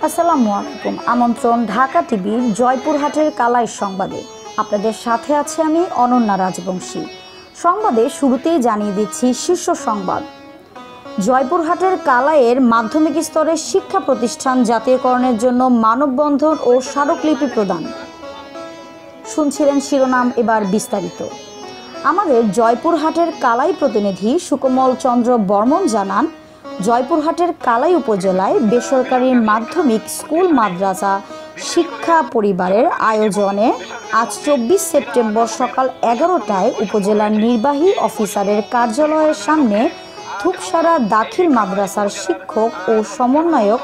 আসসালামু আলাইকুম। আমন্ত্রণ ঢাকা টিভির জয়পুরহাটের কালাই সংবাদে। আপনাদের সাথে আছে আমি অনন্যা রাজবংশী। সংবাদে শুরুতেই জানিয়ে দিচ্ছি শীর্ষ সংবাদ। জয়পুরহাটের কালাইয়ের মাধ্যমিক স্তরের শিক্ষা প্রতিষ্ঠান জাতীয়করণের জন্য মানববন্ধন ও স্মারকলিপি প্রদান। শুনছিলেন শিরোনাম, এবার বিস্তারিত। আমাদের জয়পুরহাটের কালাই প্রতিনিধি সুকোমল চন্দ্র বর্মন জানান, জয়পুরহাটের কালাই উপজেলায় বেসরকারি মাধ্যমিক স্কুল মাদ্রাসা শিক্ষা পরিবারের আয়োজনে আজ 24 সেপ্টেম্বর সকাল 11টায় উপজেলার নির্বাহী অফিসারের কার্যালয়ের সামনে থুপসারা দাখিল মাদ্রাসার শিক্ষক ও সমন্বয়ক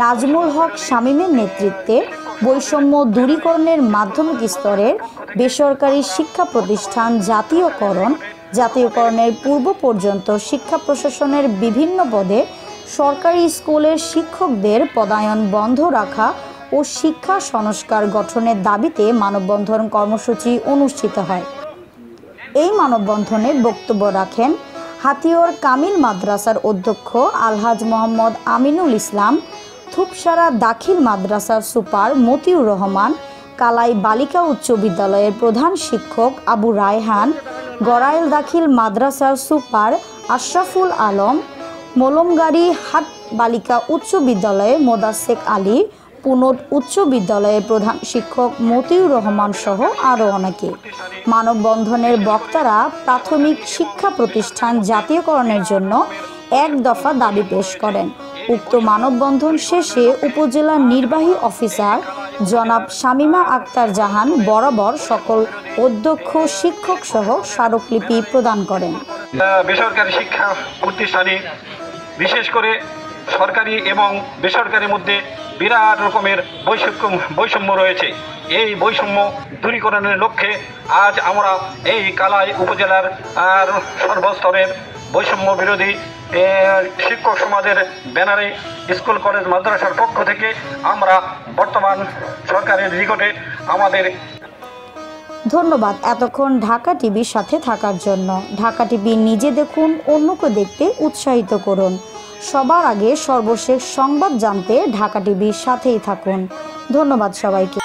নাজমুল হক শামীমের নেতৃত্বে বৈষম্য দূরীকরণের মাধ্যমিক স্তরের বেসরকারি শিক্ষা প্রতিষ্ঠান জাতীয়করণের পূর্ব পর্যন্ত শিক্ষা প্রশাসনের বিভিন্ন পদে সরকারি স্কুলের শিক্ষকদের পদায়ন বন্ধ রাখা ও শিক্ষা সংস্কার গঠনের দাবিতে মানববন্ধন কর্মসূচি অনুষ্ঠিত হয়। এই মানববন্ধনে বক্তব্য রাখেন হাতিয়র কামিল মাদ্রাসার অধ্যক্ষ আলহাজ মোহাম্মদ আমিনুল ইসলাম, থুপসারা দাখিল মাদ্রাসার সুপার মতিউর রহমান, কালাই বালিকা উচ্চ বিদ্যালয়ের প্রধান শিক্ষক আবু রায়হান, গড়াইল দাখিল মাদ্রাসার সুপার আশরাফুল আলম, মলমগাড়ি হাট বালিকা উচ্চ বিদ্যালয়ে মোদাসেক আলী, পুনট উচ্চ বিদ্যালয়ের প্রধান শিক্ষক মতিউর রহমান সহ আরও অনেকে। মানববন্ধনের বক্তারা প্রাথমিক শিক্ষা প্রতিষ্ঠান জাতীয়করণের জন্য এক দফা দাবি পেশ করেন। উক্ত মানববন্ধন শেষে উপজেলা নির্বাহী অফিসার জনাব শামীমা আক্তার জাহান বরাবর সকল অধ্যক্ষ শিক্ষক সহ স্মারকলিপি প্রদান করেন। বেসরকারি শিক্ষা প্রতিষ্ঠানে বিশেষ করে সরকারি এবং বেসরকারির মধ্যে বিরাট রকমের বৈষম্য রয়েছে। এই বৈষম্য দূরীকরণের লক্ষ্যে আজ আমরা এই কালাই উপজেলার সর্বস্তরের বৈষম্য বিরোধী শিক্ষক সমাজের ব্যানারে স্কুল কলেজ মাদ্রাসার পক্ষ থেকে আমরা বর্তমান সরকারের নিকটে আমাদের ধন্যবাদ এতক্ষণ ঢাকা টিভির সাথে থাকার জন্য। ঢাকা টিভি নিজে দেখুন, অন্যকে দেখতে উৎসাহিত করুন। সবার আগে সর্বশেষ সংবাদ জানতে ঢাকা টিভির সাথেই থাকুন। ধন্যবাদ সবাইকে।